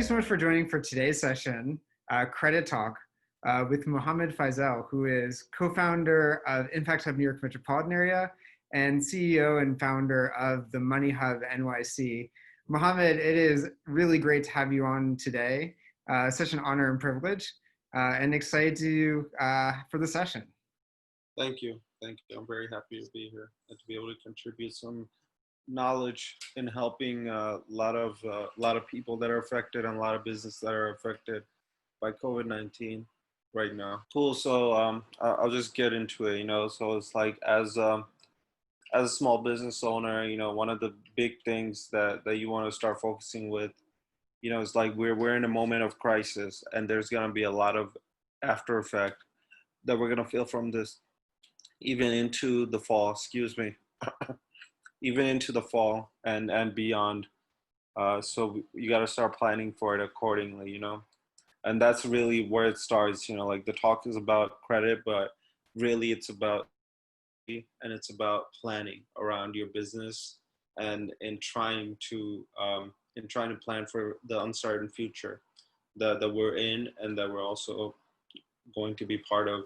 so much for joining for today's session, Credit Talk, with Mohammed Faisal, who is co-founder of Impact Hub New York Metropolitan Area and CEO and founder of the Money Hub NYC. Mohammed, it is really great to have you on today. Such an honor and privilege, and excited for the session. Thank you. Thank you. I'm very happy to be here and to be able to contribute some knowledge in helping a lot of people that are affected and a lot of business that are affected by COVID-19 right now. Cool. So I'll just get into it. So it's like as a small business owner, one of the big things that you want to start focusing with, it's like we're in a moment of crisis, and there's gonna be a lot of after effect that we're gonna feel from this, even into the fall. Excuse me. Even into the fall and beyond. So you got to start planning for it accordingly, and that's really where it starts. Like the talk is about credit, but really it's about planning around your business and in trying to plan for the uncertain future that we're in and that we're also going to be part of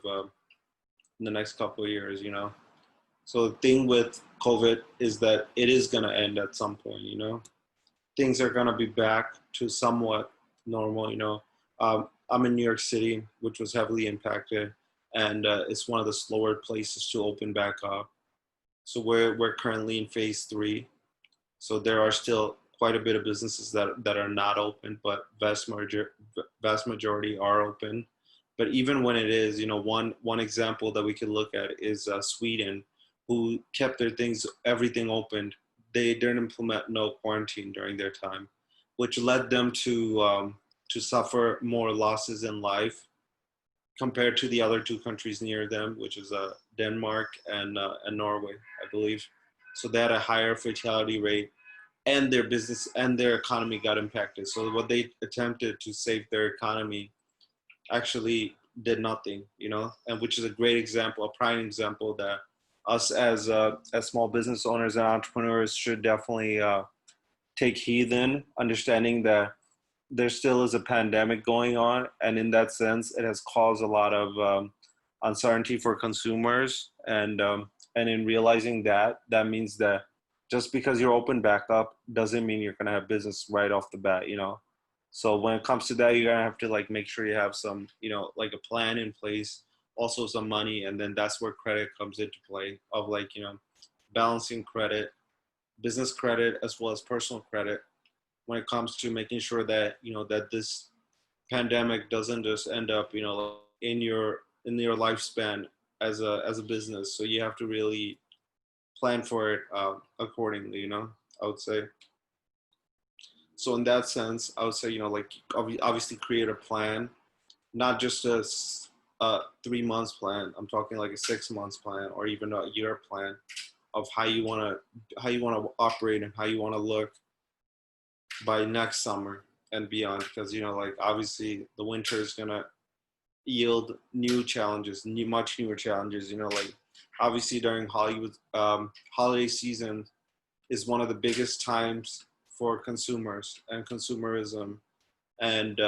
in the next couple of years. So the thing with COVID is that it is going to end at some point, Things are going to be back to somewhat normal, I'm in New York City, which was heavily impacted, and it's one of the slower places to open back up. So we're currently in phase 3. So there are still quite a bit of businesses that are not open, but vast majority are open. But even when it is, one example that we could look at is Sweden, who kept everything opened. They didn't implement no quarantine during their time, which led them to suffer more losses in life compared to the other 2 countries near them, which is Denmark and Norway, I believe. So they had a higher fatality rate, and their business and their economy got impacted. So what they attempted to save their economy actually did nothing, and which is a great example, a prime example that us as small business owners and entrepreneurs should definitely take heed in, understanding that there still is a pandemic going on. And in that sense, it has caused a lot of uncertainty for consumers. And in realizing that means that just because you're open back up doesn't mean you're going to have business right off the bat, So when it comes to that, you're going to have to make sure you have some, a plan in place, also some money, and then that's where credit comes into play of balancing credit, business credit, as well as personal credit when it comes to making sure that, that this pandemic doesn't just end up, in your lifespan as a business. So you have to really plan for it accordingly, I would say. So in that sense, I would say, obviously create a plan, not just a 3 months plan. I'm talking like a 6 months plan or even a year plan of how you want to operate and how you want to look by next summer and beyond. Because obviously the winter is gonna yield new challenges, much newer challenges. Obviously during holiday season is one of the biggest times for consumers and consumerism, and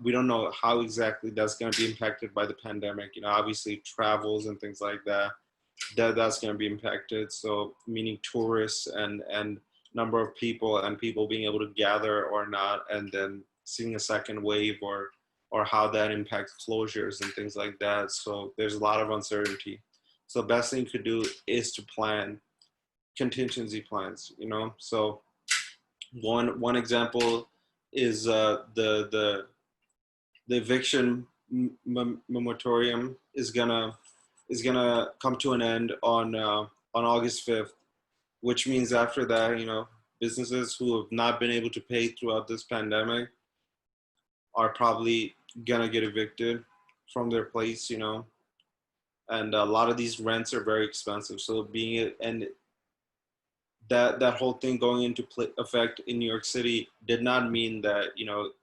we don't know how exactly that's going to be impacted by the pandemic. Obviously travels and things like that's going to be impacted. So meaning tourists and number of people and people being able to gather or not, and then seeing a second wave or how that impacts closures and things like that. So there's a lot of uncertainty. So the best thing you could do is to plan contingency plans, So one example is the eviction moratorium is gonna come to an end on August 5th, which means after that, businesses who have not been able to pay throughout this pandemic are probably gonna get evicted from their place, and a lot of these rents are very expensive. So that whole thing going into effect in New York City did not mean that,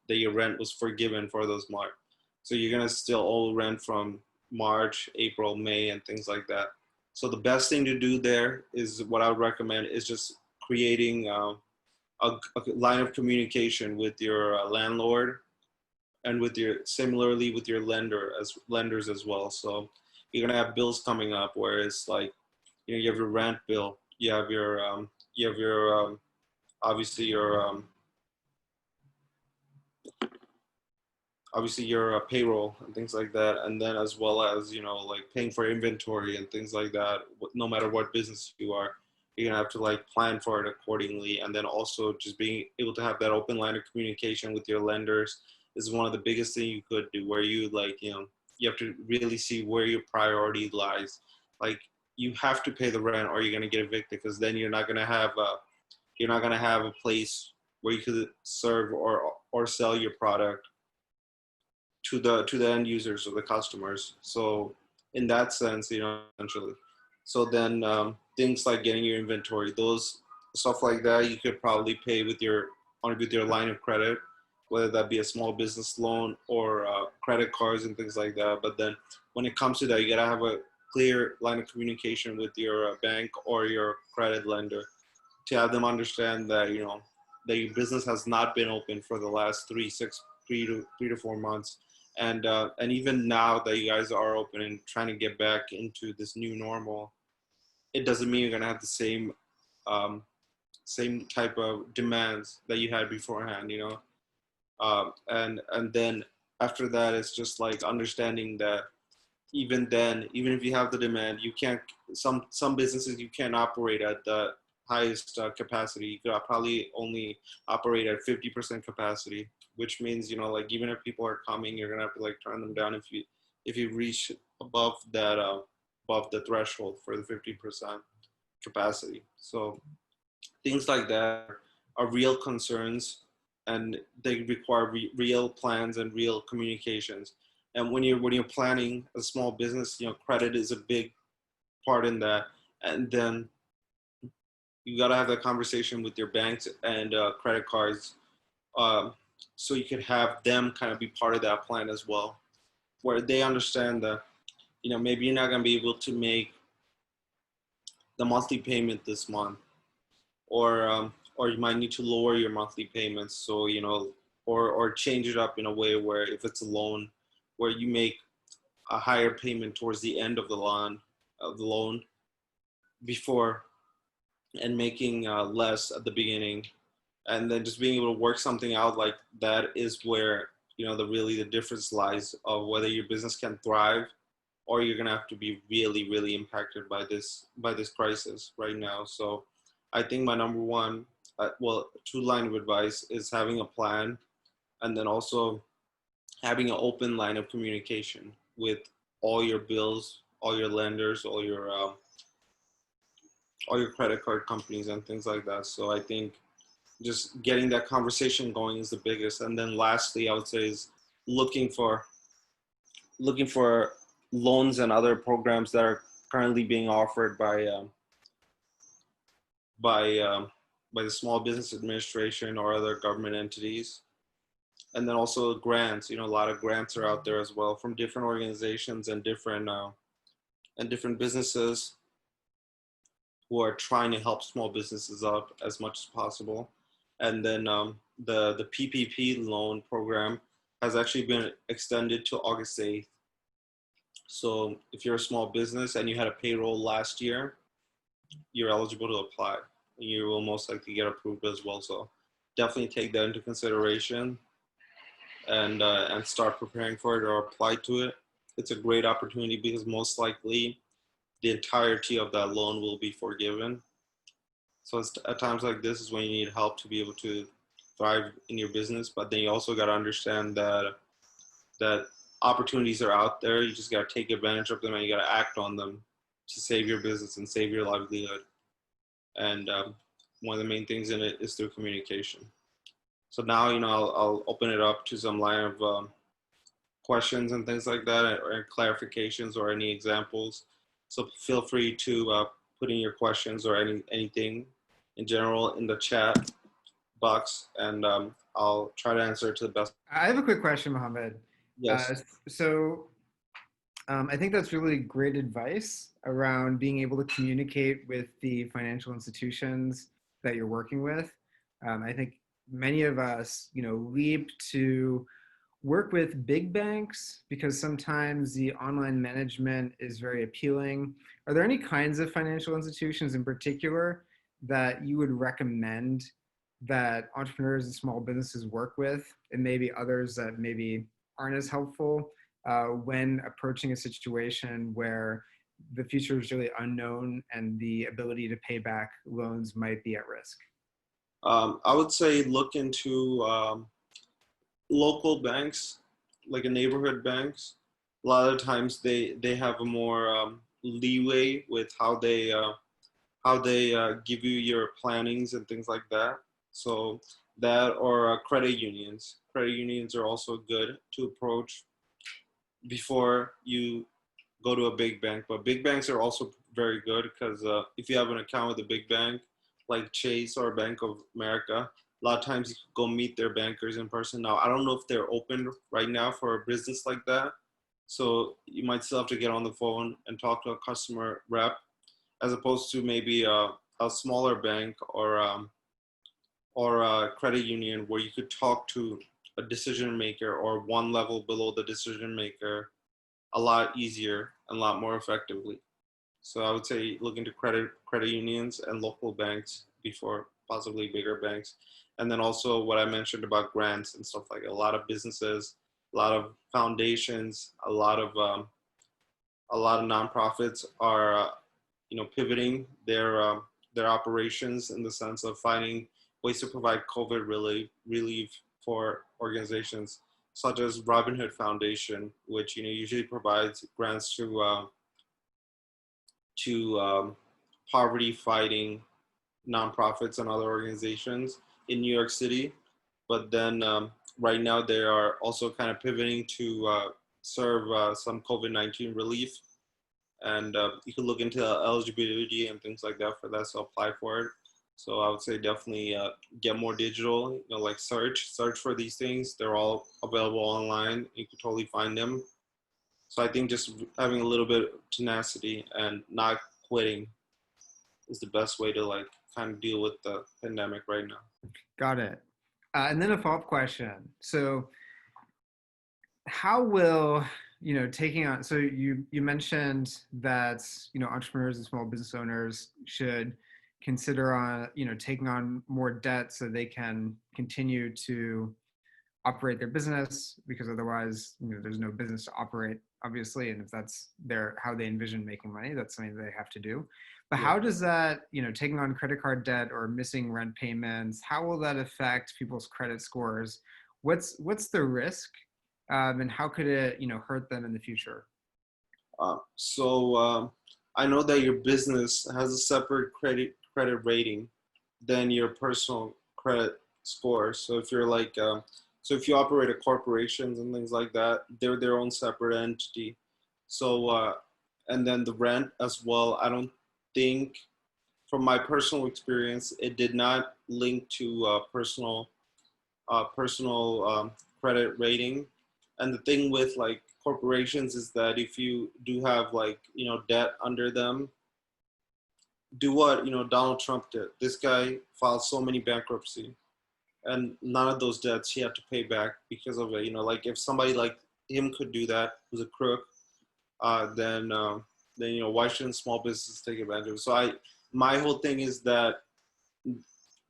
that your rent was forgiven for those months. So you're going to still owe rent from March, April, May, and things like that. So the best thing to do there is what I would recommend is just creating a line of communication with your landlord and with your similarly with your lenders as well. So you're gonna have bills coming up where it's like, you know, you have your rent bill, you have your obviously your obviously your payroll and things like that, and then as well as, you know, like paying for inventory and things like that. No matter what business you are, you're gonna have to like plan for it accordingly, and then also just being able to have that open line of communication with your lenders is one of the biggest things you could do, where you like, you know, you have to really see where your priority lies. Like, you have to pay the rent or you're gonna get evicted, because then you're not gonna have a place where you could serve or sell your product to the end users or the customers. So in that sense, you know, essentially. So then things like getting your inventory, those stuff like that, you could probably pay with your line of credit, whether that be a small business loan or credit cards and things like that. But then when it comes to that, you gotta have a clear line of communication with your bank or your credit lender to have them understand that, you know, that your business has not been open for the last 3 to 4 months, and even now that you guys are open and trying to get back into this new normal, it doesn't mean you're gonna have the same type of demands that you had beforehand, you know. And then after that, it's just like understanding that even then, even if you have the demand, you can't. Some businesses you can't operate at the highest capacity. You could probably only operate at 50% capacity, which means, you know, like even if people are coming, you're gonna have to like turn them down if you reach above that above the threshold for the 50% capacity. So things like that are real concerns, and they require real plans and real communications. And when you're planning a small business, you know, credit is a big part in that. And then you got to have that conversation with your banks and credit cards, um, so you could have them kind of be part of that plan as well, where they understand that, you know, maybe you're not going to be able to make the monthly payment this month, or you might need to lower your monthly payments. So, you know, or change it up in a way where if it's a loan, where you make a higher payment towards the end of the loan before, and making less at the beginning, and then just being able to work something out like that is where, you know, the difference lies of whether your business can thrive or you're gonna have to be really, really impacted by this crisis right now. So I think my number one, two line of advice is having a plan, and then also having an open line of communication with all your bills, all your lenders, all your credit card companies and things like that. So I think just getting that conversation going is the biggest. And then lastly, I would say is looking for loans and other programs that are currently being offered by by the Small Business Administration or other government entities. And then also grants. You know, a lot of grants are out there as well from different organizations and different businesses who are trying to help small businesses up as much as possible. And then the PPP loan program has actually been extended to August 8th. So if you're a small business and you had a payroll last year, you're eligible to apply. You will most likely get approved as well. So definitely take that into consideration, and start preparing for it or apply to it. It's a great opportunity because most likely the entirety of that loan will be forgiven. So it's at times like this is when you need help to be able to thrive in your business. But then you also got to understand that opportunities are out there. You just got to take advantage of them, and you got to act on them to save your business and save your livelihood. And one of the main things in it is through communication. So now, you know, I'll open it up to some line of questions and things like that, or clarifications or any examples. So feel free to put in your questions or anything in general in the chat box, and I'll try to answer it to the best. I have a quick question, Mohammed. Yes. So I think that's really great advice around being able to communicate with the financial institutions that you're working with. I think many of us, leap to work with big banks because sometimes the online management is very appealing. Are there any kinds of financial institutions in particular that you would recommend that entrepreneurs and small businesses work with, and maybe others that maybe aren't as helpful when approaching a situation where the future is really unknown and the ability to pay back loans might be at risk? I would say look into local banks, like a neighborhood banks. A lot of times they have a more leeway with how they give you your plannings and things like that. So that or credit unions. Credit unions are also good to approach before you go to a big bank. But big banks are also very good because if you have an account with a big bank like Chase or Bank of America, a lot of times you can go meet their bankers in person. Now, I don't know if they're open right now for a business like that. So you might still have to get on the phone and talk to a customer rep as opposed to maybe a smaller bank or a credit union where you could talk to a decision maker or one level below the decision maker a lot easier and a lot more effectively. So I would say look into credit unions and local banks before possibly bigger banks. And then also what I mentioned about grants and stuff like that. A lot of businesses, a lot of foundations, a lot of nonprofits are pivoting their operations in the sense of finding ways to provide COVID relief for organizations such as Robin Hood Foundation, which usually provides grants to poverty fighting nonprofits and other organizations in New York City. But then right now they are also kind of pivoting to serve some COVID-19 relief. And you can look into eligibility and things like that for that, so apply for it. So I would say definitely get more digital, like search for these things. They're all available online. You can totally find them. So I think just having a little bit of tenacity and not quitting is the best way to like kind of deal with the pandemic right now. Got it. And then a follow-up question. So how will, taking on, so you mentioned that, entrepreneurs and small business owners should consider on, taking on more debt so they can continue to operate their business, because otherwise, there's no business to operate, obviously. And if that's how they envision making money, that's something they have to do. But Yeah. how does that, taking on credit card debt or missing rent payments, how will that affect people's credit scores? What's the risk, and how could it, hurt them in the future? So I know that your business has a separate credit rating than your personal credit score. So if you're like, so if you operate a corporations and things like that, they're their own separate entity. So and then the rent as well. I don't think, from my personal experience, it did not link to personal credit rating. And the thing with like corporations is that if you do have like debt under them, do what Donald Trump did. This guy filed so many bankruptcy, and none of those debts he had to pay back because of it. Like if somebody like him could do that, who's a crook, then why shouldn't small businesses take advantage of it? So my whole thing is that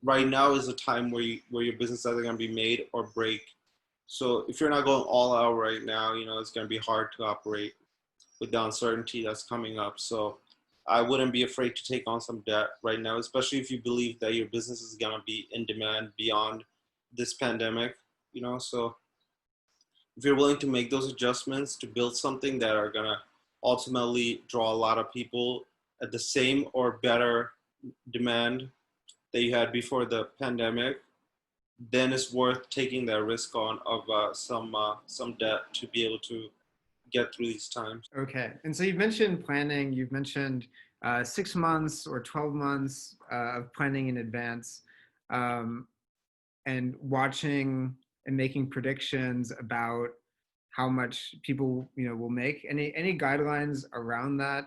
right now is a time where your business is either going to be made or break. So if you're not going all out right now, it's going to be hard to operate with the uncertainty that's coming up. So I wouldn't be afraid to take on some debt right now, especially if you believe that your business is going to be in demand beyond this pandemic. So if you're willing to make those adjustments to build something that are going to ultimately draw a lot of people at the same or better demand that you had before the pandemic, then it's worth taking that risk on of some debt to be able to get through these times. Okay. And so you've mentioned planning, you've mentioned 6 months or 12 months of planning in advance, and watching and making predictions about how much people, will make. Any guidelines around that?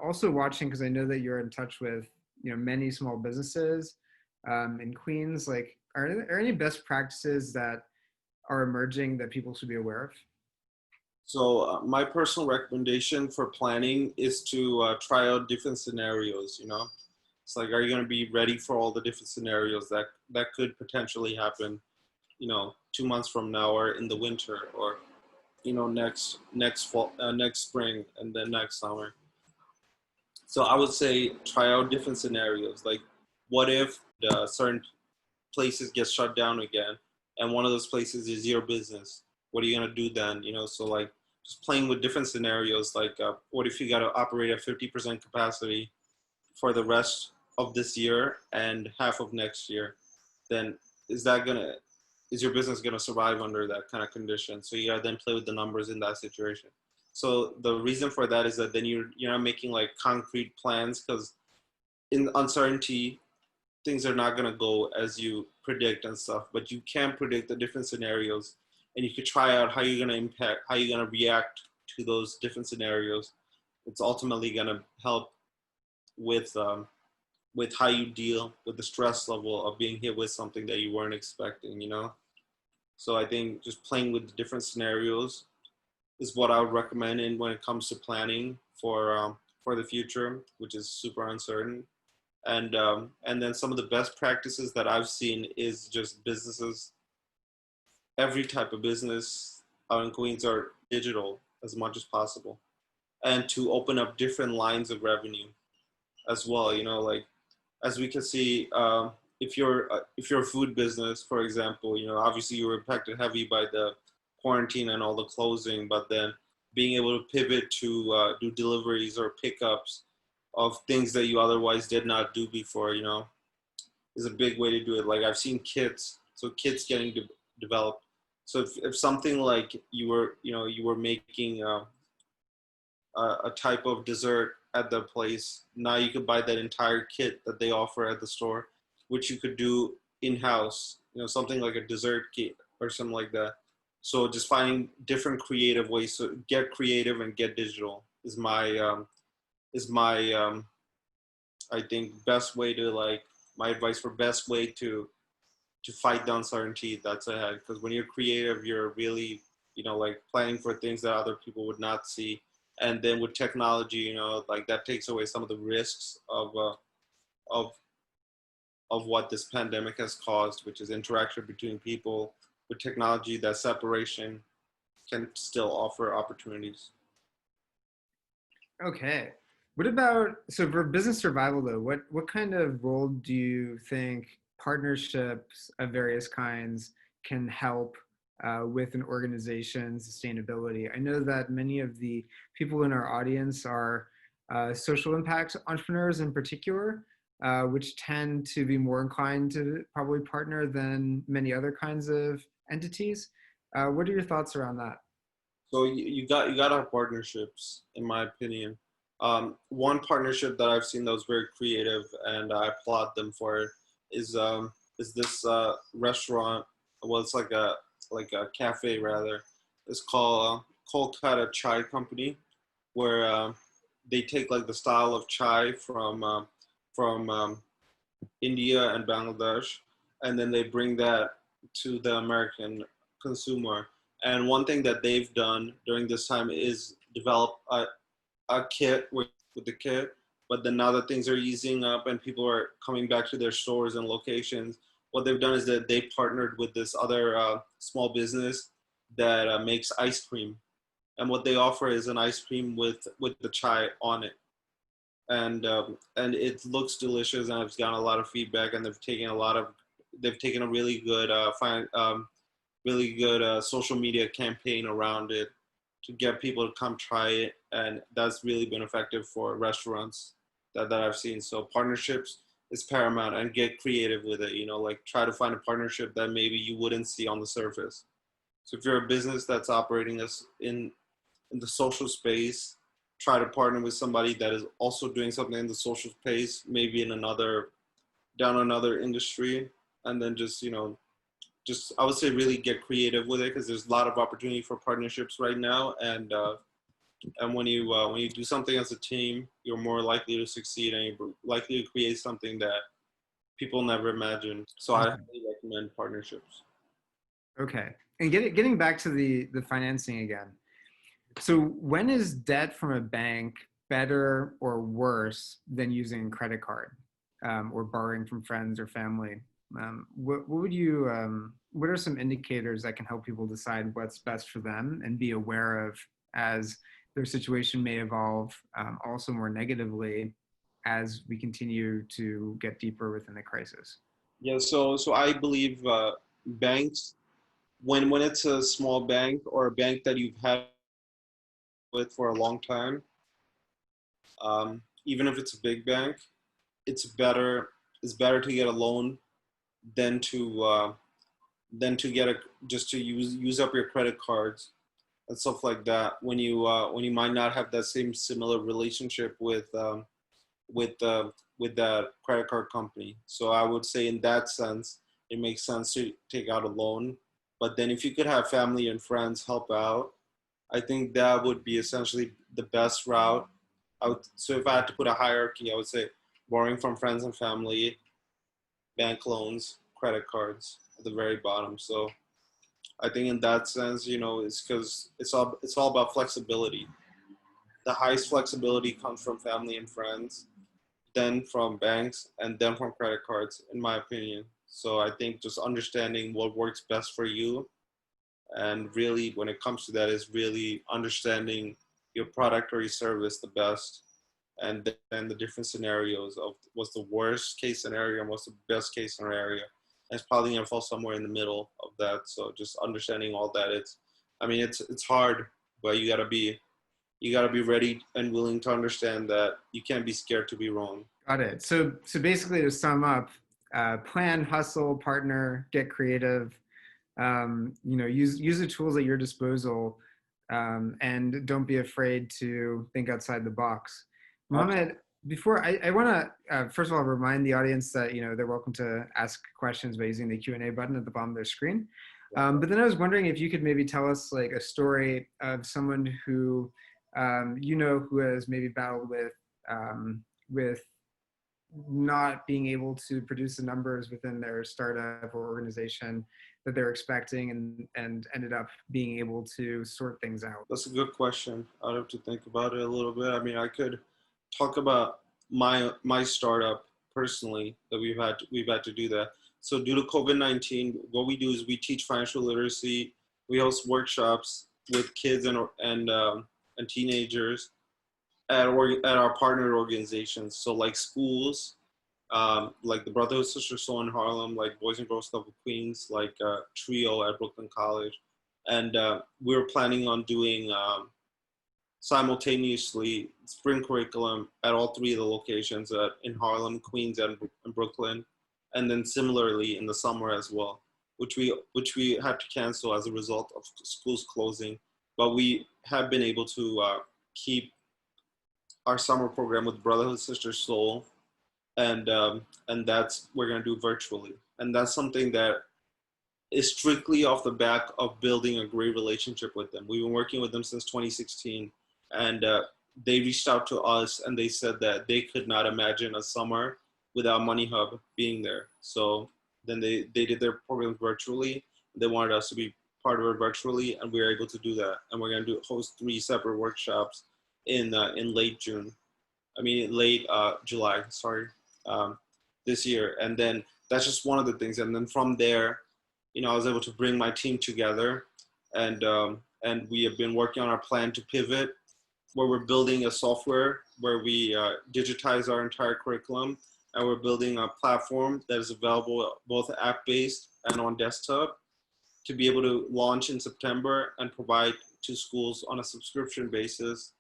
Also watching, because I know that you're in touch with, many small businesses. in Queens? Like, are any best practices that are emerging that people should be aware of? So my personal recommendation for planning is to try out different scenarios. It's like, are you going to be ready for all the different scenarios that could potentially happen? 2 months from now, or in the winter, or next fall, next spring, and then next summer. So I would say try out different scenarios. Like, what if the certain places get shut down again, and one of those places is your business? What are you gonna do then? So like just playing with different scenarios. Like, what if you got to operate at 50% capacity for the rest of this year and half of next year? Then is that gonna is your business gonna survive under that kind of condition? So you gotta then play with the numbers in that situation. So the reason for that is that then you're not making like concrete plans, because in uncertainty things are not going to go as you predict and stuff, but you can predict the different scenarios, and you could try out how you're going to impact, how you're going to react to those different scenarios. It's ultimately going to help with how you deal with the stress level of being hit with something that you weren't expecting. So I think just playing with the different scenarios is what I would recommend in when it comes to planning for the future, which is super uncertain. And then some of the best practices that I've seen is just businesses, every type of business out in Queens, are digital as much as possible, and to open up different lines of revenue as well. Like, as we can see, if you're a food business, for example, obviously you were impacted heavy by the quarantine and all the closing, but then being able to pivot to do deliveries or pickups of things that you otherwise did not do before, is a big way to do it. Like, I've seen kits, so kits getting developed. So if something like you were making a type of dessert at the place, now you could buy that entire kit that they offer at the store, which you could do in-house, something like a dessert kit or something like that. So just finding different creative ways to get creative and get digital is my I think best way to, like, my advice for best way to fight the uncertainty that's ahead. Because when you're creative, you're really like planning for things that other people would not see. And then with technology, like, that takes away some of the risks of of what this pandemic has caused, which is interaction between people. With technology, that separation can still offer opportunities. Okay. What about, so for business survival though, what kind of role do you think partnerships of various kinds can help with an organization's sustainability? I know that many of the people in our audience are social impact entrepreneurs in particular, which tend to be more inclined to probably partner than many other kinds of entities. What are your thoughts around that? So you got to have partnerships, in my opinion. One partnership that I've seen that was very creative, and I applaud them for it, is this restaurant. Well, it's like a cafe rather. It's called Kolkata Chai Company, where they take like the style of chai from India and Bangladesh, and then they bring that to the American consumer. And one thing that they've done during this time is develop a kit with the kit. But then now that things are easing up and people are coming back to their stores and locations, what they've done is that they partnered with this other small business that makes ice cream. And what they offer is an ice cream with the chai on it, and it looks delicious, and I've gotten a lot of feedback, and they've taken a really good social media campaign around it to get people to come try it, and that's really been effective for restaurants that I've seen. So partnerships is paramount, and get creative with it. Like, try to find a partnership that maybe you wouldn't see on the surface. So if you're a business that's operating as in the social space, try to partner with somebody that is also doing something in the social space, maybe in another industry, and then just I would say really get creative with it, because there's a lot of opportunity for partnerships right now, and when you do something as a team, you're more likely to succeed, and you're likely to create something people never imagined. So I highly recommend partnerships. Okay. And getting back to the financing again. So when is debt from a bank better or worse than using a credit card, or borrowing from friends or family? What would you, what are some indicators that can help people decide what's best for them and be aware of as their situation may evolve, also more negatively as we continue to get deeper within the crisis? Yeah, so I believe banks, when it's a small bank or a bank that you've had with for a long time, even if it's a big bank, it's better to get a loan than to get a just to use up your credit cards and stuff like that when you might not have that same similar relationship with with that credit card company. So I would say in that sense, it makes sense to take out a loan. But then if you could have family and friends help out, I think that would be essentially the best route. So if I had to put a hierarchy, I would say borrowing from friends and family, bank loans, credit cards at the very bottom. So I think in that sense, it's because it's all about flexibility. The highest flexibility comes from family and friends, then from banks, and then from credit cards, in my opinion. So I think just understanding what works best for you, and really when it comes to that is really understanding your product or your service the best, and then the different scenarios of what's the worst case scenario and what's the best case scenario. And it's probably gonna fall somewhere in the middle of that. So just understanding all that, it's hard, but you gotta be ready and willing to understand that you can't be scared to be wrong. Got it. So basically, to sum up, plan, hustle, partner, get creative. Use the tools at your disposal, and don't be afraid to think outside the box. Absolutely. Mohammed, before I want to first of all remind the audience that they're welcome to ask questions by using the Q&A button at the bottom of their screen. But then I was wondering if you could maybe tell us like a story of someone who who has maybe battled with not being able to produce the numbers within their startup or organization that they're expecting, and ended up being able to sort things out. That's a good question. I'd have to think about it a little bit. I mean, I could talk about my startup personally that we've had to do that. So due to COVID-19, what we do is we teach financial literacy. We host workshops with kids and teenagers at our partner organizations. So like schools, like the Brotherhood Sister Soul in Harlem, like Boys and Girls Club of Queens, like Trio at Brooklyn College. And we were planning on doing simultaneously spring curriculum at all three of the locations in Harlem, Queens, and Brooklyn, and then similarly in the summer as well, which we had to cancel as a result of schools closing. But we have been able to keep our summer program with Brotherhood Sister Soul, and that's we're gonna do virtually, and that's something that is strictly off the back of building a great relationship with them. We've been working with them since 2016, and they reached out to us and they said that they could not imagine a summer without Money Hub being there. So then they did their program virtually. They wanted us to be part of it virtually, and we were able to do that. And we're gonna host 3 separate workshops in late June. I mean late July. Sorry, this year. And then that's just one of the things. And then from there, I was able to bring my team together, and we have been working on our plan to pivot, where we're building a software where we digitize our entire curriculum, and we're building a platform that is available both app-based and on desktop to be able to launch in September and provide to schools on a subscription basis,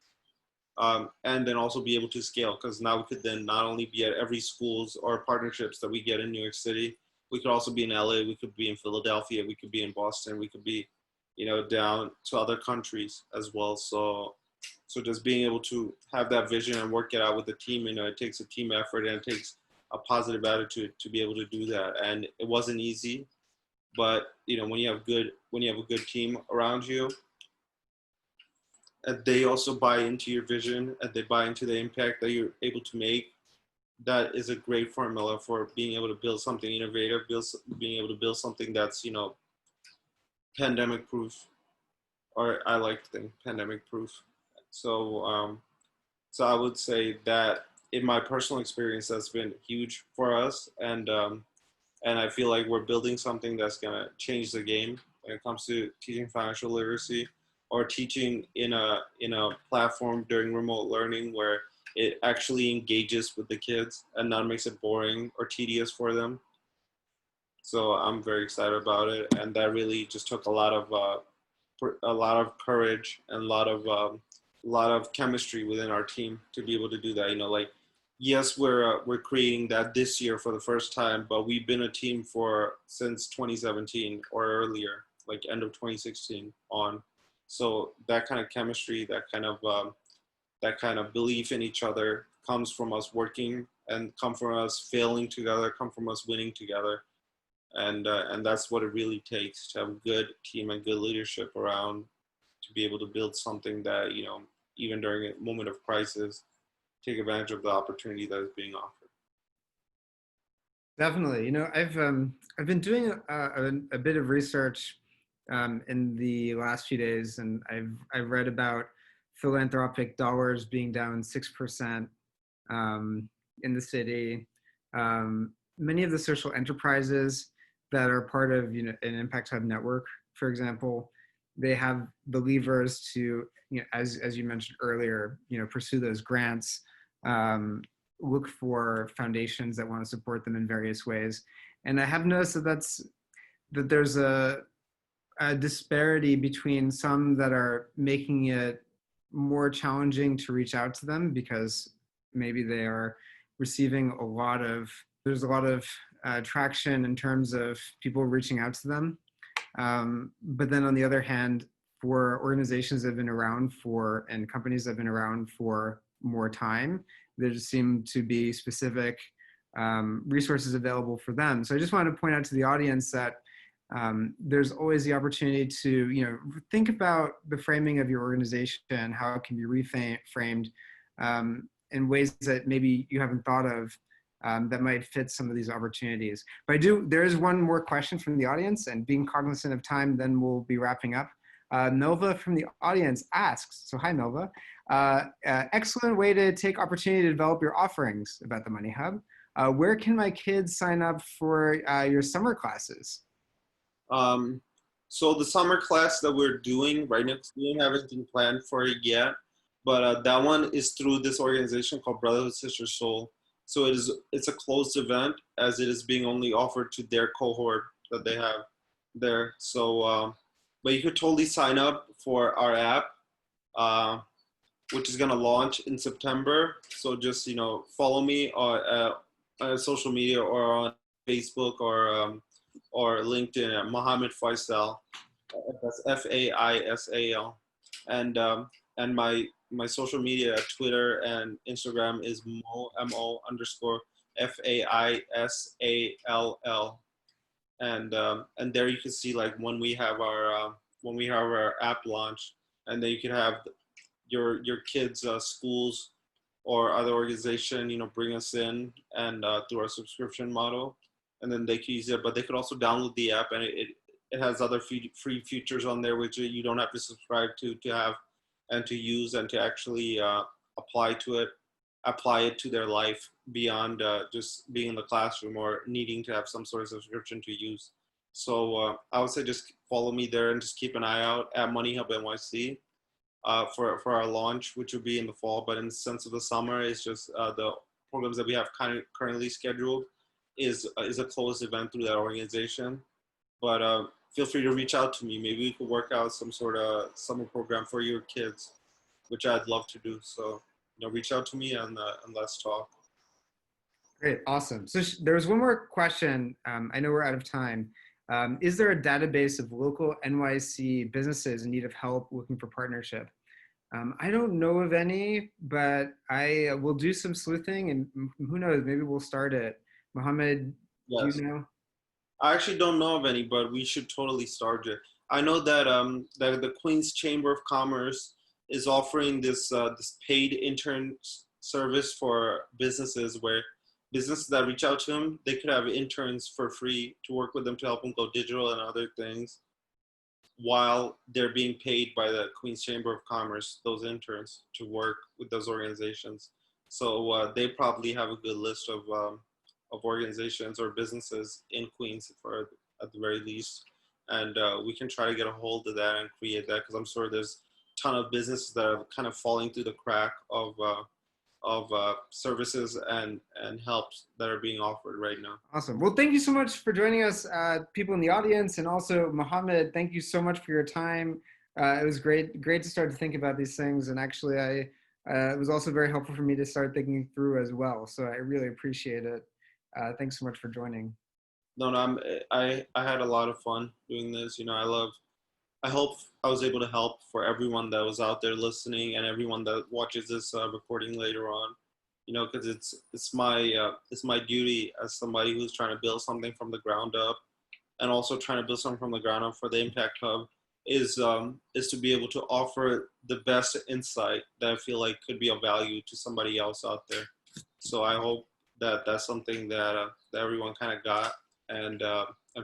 and then also be able to scale, because now we could then not only be at every schools or partnerships that we get in New York City, we could also be in LA, we could be in Philadelphia, we could be in Boston, we could be, down to other countries as well. So just being able to have that vision and work it out with the team, it takes a team effort and it takes a positive attitude to be able to do that. And it wasn't easy, but when you have a good team around you, and they also buy into your vision and they buy into the impact that you're able to make, that is a great formula for being able to build something innovative, being able to build something that's, pandemic proof, or I like to think pandemic proof. So, so I would say that in my personal experience, that's been huge for us, and I feel like we're building something that's gonna change the game when it comes to teaching financial literacy, or teaching in a platform during remote learning where it actually engages with the kids and not makes it boring or tedious for them. So I'm very excited about it, and that really just took a lot of courage and a lot of chemistry within our team to be able to do that. Like, yes, we're creating that this year for the first time, but we've been a team for since 2017 or earlier, like end of 2016 on. So that kind of chemistry, that kind of belief in each other comes from us working, and come from us failing together, come from us winning together, and that's what it really takes to have a good team and good leadership around to be able to build something that, even during a moment of crisis, take advantage of the opportunity that is being offered. Definitely. I've been doing a bit of research in the last few days, and I've read about philanthropic dollars being down 6% in the city. Many of the social enterprises that are part of an Impact Hub network, for example, they have the levers to, as you mentioned earlier, pursue those grants, look for foundations that want to support them in various ways. And I have noticed that there's a disparity between some that are making it more challenging to reach out to them because maybe they are receiving there's a lot of traction in terms of people reaching out to them. But then on the other hand, for organizations that have been around and companies that have been around for more time, there just seem to be specific resources available for them. So I just wanted to point out to the audience that there's always the opportunity to think about the framing of your organization, how it can be reframed in ways that maybe you haven't thought of that might fit some of these opportunities. But there is one more question from the audience, and being cognizant of time, then we'll be wrapping up. Nova from the audience asks, so hi Nova, excellent way to take opportunity to develop your offerings about the Money Hub. Where can my kids sign up for your summer classes? So the summer class that we're doing right now, we don't have anything planned for it yet, but that one is through this organization called Brotherhood Sister Soul. So it's a closed event, as it is being only offered to their cohort that they have there. So, but you could totally sign up for our app, which is gonna launch in September. So just follow me on social media or on Facebook or LinkedIn at Mohammed Faisal. That's Faisal, and my social media, Twitter and Instagram, is mo underscore Faisall, and there you can see like when we have our app launch, and then you can have your kids' schools or other organization bring us in, and through our subscription model, and then they can use it. But they could also download the app, and it has other free features on there which you don't have to subscribe to have and to use, and to actually apply it to their life beyond just being in the classroom or needing to have some sort of subscription to use. So I would say just follow me there and just keep an eye out at Money Hub NYC for our launch, which will be in the fall. But in the sense of the summer, it's just the programs that we have currently scheduled is a closed event through that organization. But feel free to reach out to me. Maybe we could work out some sort of summer program for your kids, which I'd love to do. So, reach out to me and let's talk. Great, awesome. So there was one more question. I know we're out of time. Is there a database of local NYC businesses in need of help looking for partnership? I don't know of any, but I will do some sleuthing, and who knows, maybe we'll start it. Mohammed, yes. Do you know? I actually don't know of any, but we should totally start it. I know that that the Queens Chamber of Commerce is offering this paid intern service for businesses, where businesses that reach out to him, they could have interns for free to work with them to help them go digital and other things, while they're being paid by the Queens Chamber of Commerce, those interns, to work with those organizations. So they probably have a good list of organizations or businesses in Queens, for at the very least, and we can try to get a hold of that and create that, because I'm sure there's a ton of businesses that are kind of falling through the crack of services and helps that are being offered right now. Awesome. Well, thank you so much for joining us, people in the audience, and also Mohammed. Thank you so much for your time. It was great to start to think about these things, and actually, it was also very helpful for me to start thinking through as well. So I really appreciate it. Thanks so much for joining. No, I had a lot of fun doing this. I hope I was able to help for everyone that was out there listening and everyone that watches this recording later on. Because it's my duty as somebody who's trying to build something from the ground up, and also trying to build something from the ground up for the Impact Hub, is to be able to offer the best insight that I feel like could be of value to somebody else out there. So I hope that that's something that everyone kind of got, and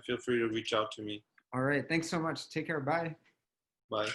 feel free to reach out to me. All right. Thanks so much. Take care. Bye. Bye.